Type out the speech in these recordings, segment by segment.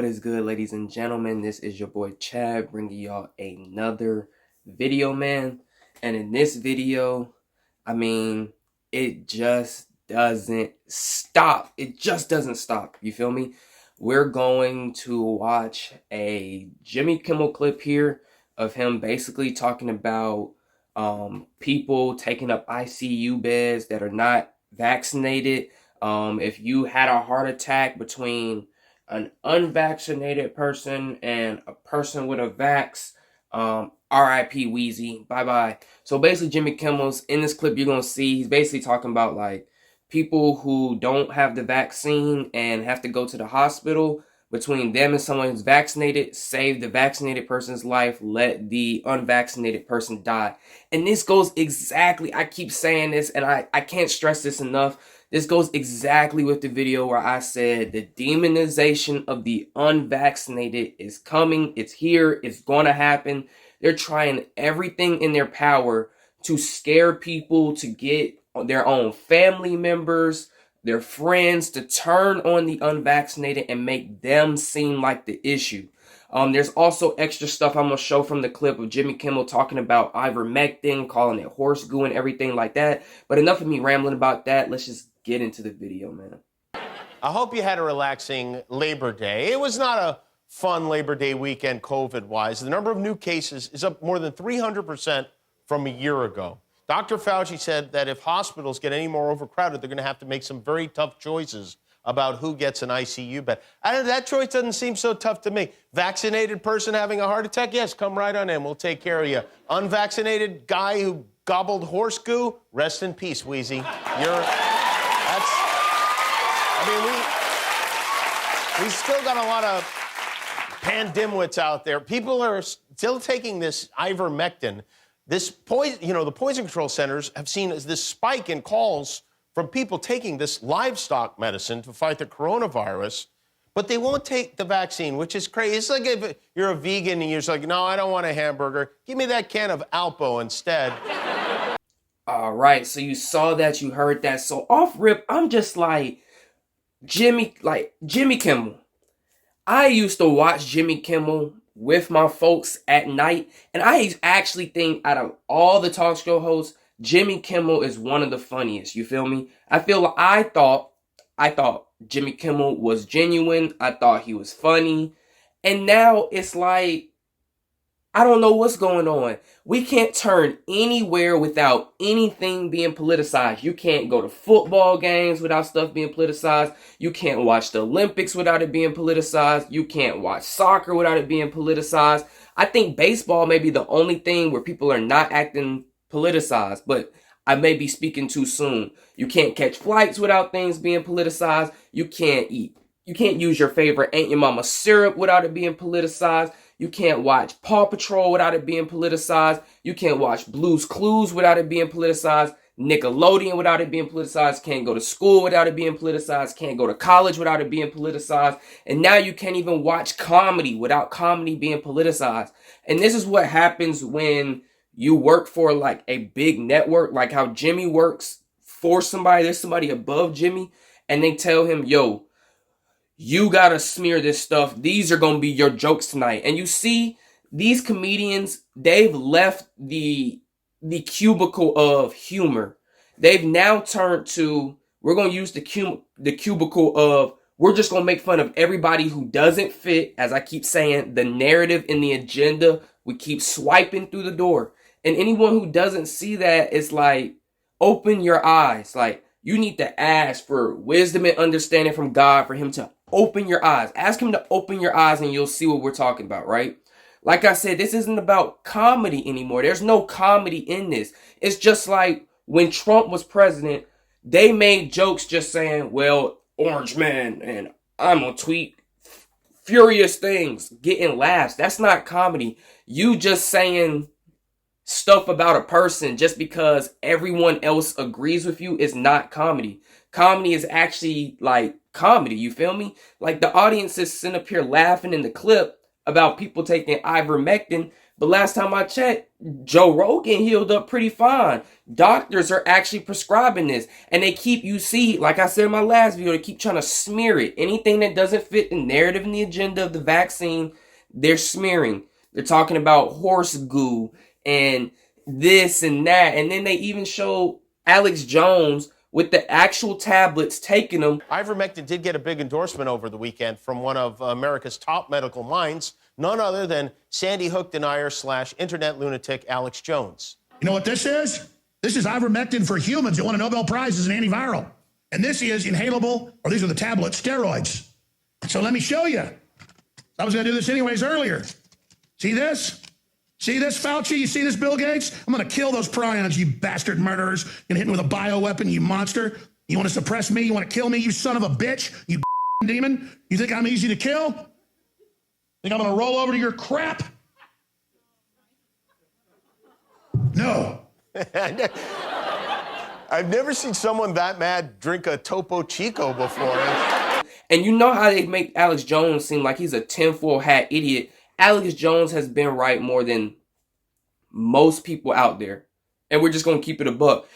What is good, ladies and gentlemen? This is your boy Chad bringing y'all another video, man. And in this video, it just doesn't stop. It just doesn't stop. You feel me? We're going to watch a Jimmy Kimmel clip here of him basically talking about people taking up ICU beds that are not vaccinated. If you had a heart attack between an unvaccinated person and a person with a vax, RIP Wheezy, bye-bye. So basically Jimmy Kimmel's, in this clip you're going to see, he's basically talking about like people who don't have the vaccine and have to go to the hospital. Between them and someone who's vaccinated, save the vaccinated person's life, let the unvaccinated person die. And this goes exactly, I keep saying this and I can't stress this enough. This goes exactly with the video where I said the demonization of the unvaccinated is coming. It's here. It's going to happen. They're trying everything in their power to scare people, to get their own family members, their friends to turn on the unvaccinated and make them seem like the issue. There's also extra stuff I'm going to show from the clip of Jimmy Kimmel talking about ivermectin, calling it horse goo and everything like that. But enough of me rambling about that. Let's just get into the video, man. I hope you had a relaxing Labor Day. It was not a fun Labor Day weekend COVID-wise. The number of new cases is up more than 300% from a year ago. Dr. Fauci said that if hospitals get any more overcrowded, they're going to have to make some very tough choices about who gets an ICU bed. That choice doesn't seem so tough to me. Vaccinated person having a heart attack? Yes, come right on in. We'll take care of you. Unvaccinated guy who gobbled horse goo? Rest in peace, Wheezy. We still got a lot of pandemwits out there. People are still taking this ivermectin. This poison, the poison control centers have seen this spike in calls from people taking this livestock medicine to fight the coronavirus, but they won't take the vaccine, which is crazy. It's like if you're a vegan and you're just like, no, I don't want a hamburger. Give me that can of Alpo instead. All right, so you saw that, you heard that. So off rip, I'm just like, Jimmy Kimmel. I used to watch Jimmy Kimmel with my folks at night, and I actually think out of all the talk show hosts, Jimmy Kimmel is one of the funniest. You feel me? I thought Jimmy Kimmel was genuine. I thought he was funny. And now it's like, I don't know what's going on. We can't turn anywhere without anything being politicized. You can't go to football games without stuff being politicized. You can't watch the Olympics without it being politicized. You can't watch soccer without it being politicized. I think baseball may be the only thing where people are not acting politicized, but I may be speaking too soon. You can't catch flights without things being politicized. You can't use your favorite Aunt Your Mama syrup without it being politicized. You can't watch Paw Patrol without it being politicized. You can't watch Blue's Clues without it being politicized. Nickelodeon without it being politicized. Can't go to school without it being politicized. Can't go to college without it being politicized. And now you can't even watch comedy without comedy being politicized. And this is what happens when you work for like a big network, like how Jimmy works for somebody. There's somebody above Jimmy, and they tell him, yo, you gotta smear this stuff. These are gonna be your jokes tonight. And you see, these comedians, they've left the cubicle of humor. They've now turned to, we're gonna use the cubicle of, we're just gonna make fun of everybody who doesn't fit, as I keep saying, the narrative and the agenda. We keep swiping through the door. And anyone who doesn't see that, it's like, open your eyes. Like, you need to ask for wisdom and understanding from God for him to open your eyes. Ask him to open your eyes and you'll see what we're talking about, right? Like I said, this isn't about comedy anymore. There's no comedy in this. It's just like when Trump was president, they made jokes just saying, well, orange man, and I'm gonna tweet furious things, getting laughs. That's not comedy. You just saying stuff about a person just because everyone else agrees with you is not comedy. Comedy is actually like comedy, you feel me? Like the audience is sitting up here laughing in the clip about people taking ivermectin, But last time I checked, Joe Rogan healed up pretty fine. Doctors are actually prescribing this. And they keep, you see, like I said in my last video, they keep trying to smear it. Anything that doesn't fit the narrative and the agenda of the vaccine, they're smearing. They're talking about horse goo and this and that. And then they even show Alex Jones with the actual tablets taking them. Ivermectin did get a big endorsement over the weekend from one of America's top medical minds, none other than Sandy Hook denier / internet lunatic Alex Jones. You know what this is? This is ivermectin for humans that won a Nobel Prize as an antiviral. And this is inhalable, or these are the tablets, steroids. So let me show you. I was going to do this anyways earlier. See this? See this, Fauci? You see this, Bill Gates? I'm going to kill those prions, you bastard murderers. You're going to hit me with a bioweapon, you monster. You want to suppress me? You want to kill me, you son of a bitch? You demon? You think I'm easy to kill? Think I'm going to roll over to your crap? No. I've never seen someone that mad drink a Topo Chico before. And you know how they make Alex Jones seem like he's a tinfoil hat idiot. Alex Jones has been right more than most people out there. And we're just going to keep it a buck.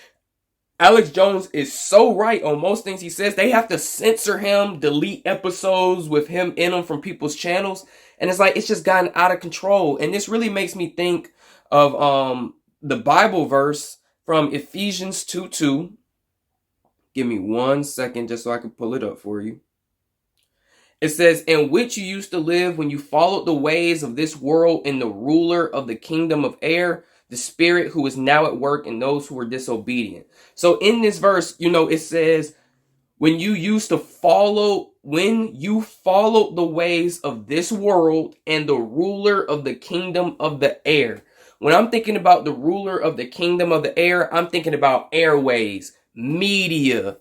Alex Jones is so right on most things he says. They have to censor him, delete episodes with him in them from people's channels. And it's like, it's just gotten out of control. And this really makes me think of the Bible verse from Ephesians 2:2. Give me 1 second just so I can pull it up for you. It says, in which you used to live when you followed the ways of this world and the ruler of the kingdom of air, the spirit who is now at work in those who are disobedient. So in this verse, you know, it says, when you followed the ways of this world and the ruler of the kingdom of the air. When I'm thinking about the ruler of the kingdom of the air, I'm thinking about airways, media,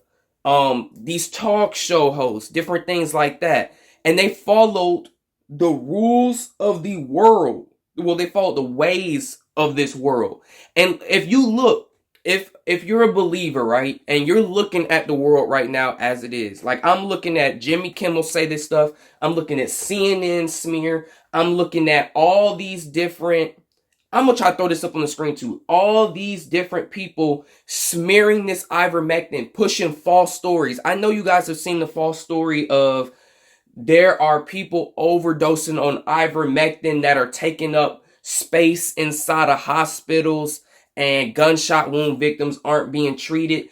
these talk show hosts, different things like that. And they followed the rules of the world. Well, they followed the ways of this world. And if you look, if you're a believer, right, and you're looking at the world right now as it is, like I'm looking at Jimmy Kimmel say this stuff, I'm looking at CNN smear, I'm looking at all these different, I'm going to try to throw this up on the screen too. All these different people smearing this ivermectin, pushing false stories. I know you guys have seen the false story of there are people overdosing on ivermectin that are taking up space inside of hospitals and gunshot wound victims aren't being treated.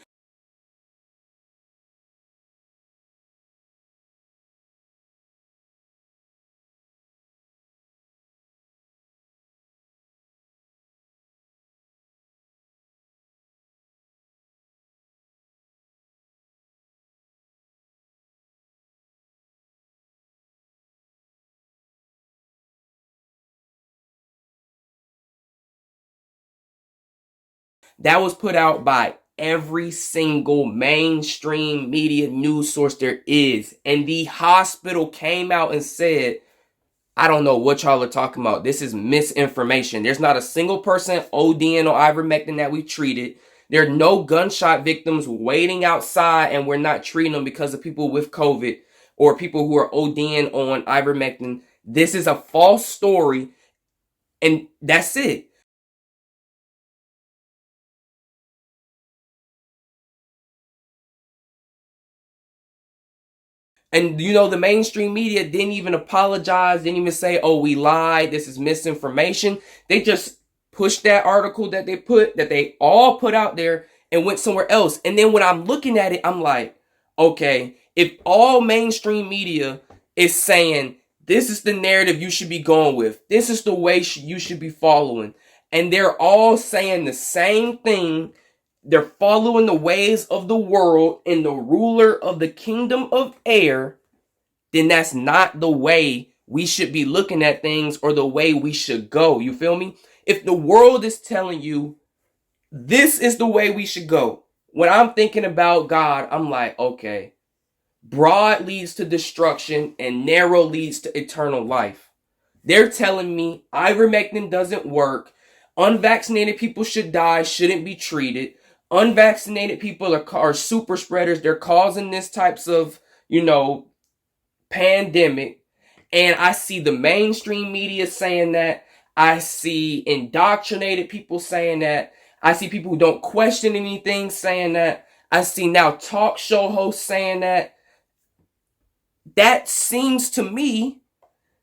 That was put out by every single mainstream media news source there is. And the hospital came out and said, I don't know what y'all are talking about. This is misinformation. There's not a single person ODing on ivermectin that we treated. There are no gunshot victims waiting outside and we're not treating them because of people with COVID or people who are ODing on ivermectin. This is a false story and that's it. And, you know, the mainstream media didn't even apologize, didn't even say, oh, we lied, this is misinformation. They just pushed that article that they all put out there and went somewhere else. And then when I'm looking at it, I'm like, okay, if all mainstream media is saying, this is the narrative you should be going with, this is the way you should be following, and they're all saying the same thing, they're following the ways of the world and the ruler of the kingdom of air, then that's not the way we should be looking at things or the way we should go. You feel me? If the world is telling you this is the way we should go, when I'm thinking about God, I'm like, okay, broad leads to destruction and narrow leads to eternal life. They're telling me ivermectin doesn't work. Unvaccinated people should die, shouldn't be treated. Unvaccinated people are super spreaders. They're causing this types of, you know, pandemic. And I see the mainstream media saying that. I see indoctrinated people saying that. I see people who don't question anything saying that. I see now talk show hosts saying that. That seems to me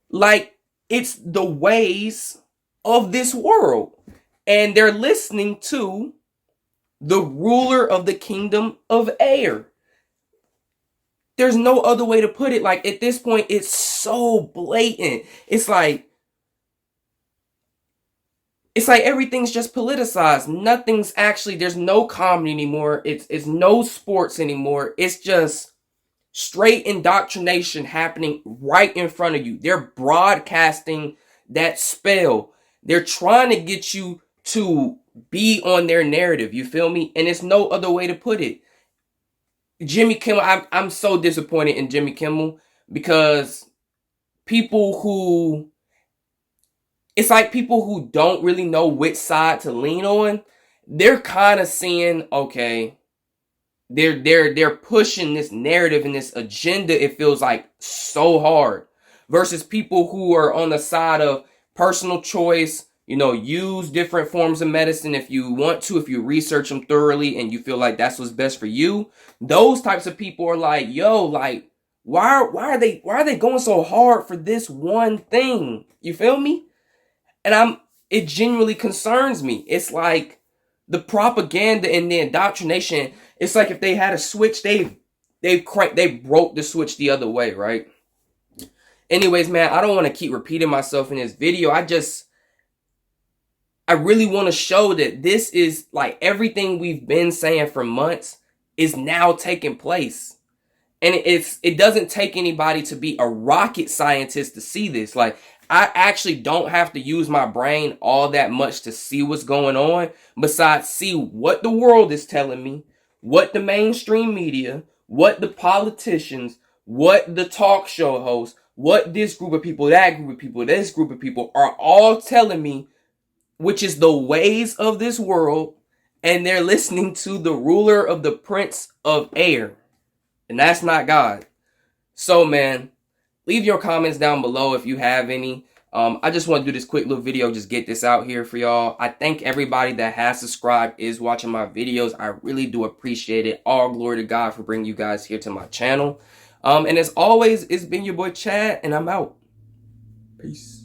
like it's the ways of this world. And they're listening to the ruler of the kingdom of air. There's no other way to put it. Like, at this point, it's so blatant. It's like everything's just politicized. Nothing's actually, there's no comedy anymore. It's no sports anymore. It's just straight indoctrination happening right in front of you. They're broadcasting that spell. They're trying to get you to be on their narrative. You feel me? And it's no other way to put it. Jimmy Kimmel, I'm so disappointed in Jimmy Kimmel because people who it's like people who don't really know which side to lean on, they're kind of seeing, okay, they're pushing this narrative and this agenda, it feels like, so hard, versus people who are on the side of personal choice. Use different forms of medicine if you want to, if you research them thoroughly and you feel like that's what's best for you. Those types of people are like, yo, like, why are they going so hard for this one thing? You feel me? And it genuinely concerns me. It's like the propaganda and the indoctrination. It's like if they had a switch, they broke the switch the other way, right? Anyways, man, I don't want to keep repeating myself in this video. I really want to show that this is like everything we've been saying for months is now taking place. And it doesn't take anybody to be a rocket scientist to see this. Like, I actually don't have to use my brain all that much to see what's going on, besides see what the world is telling me, what the mainstream media, what the politicians, what the talk show hosts, what this group of people, that group of people, this group of people are all telling me, which is the ways of this world, and they're listening to the ruler of the prince of air. And that's not God. So, man, leave your comments down below if you have any. I just want to do this quick little video, just get this out here for y'all. I thank everybody that has subscribed, is watching my videos. I really do appreciate it. All glory to God for bringing you guys here to my channel. And as always, it's been your boy Chad, and I'm out. Peace.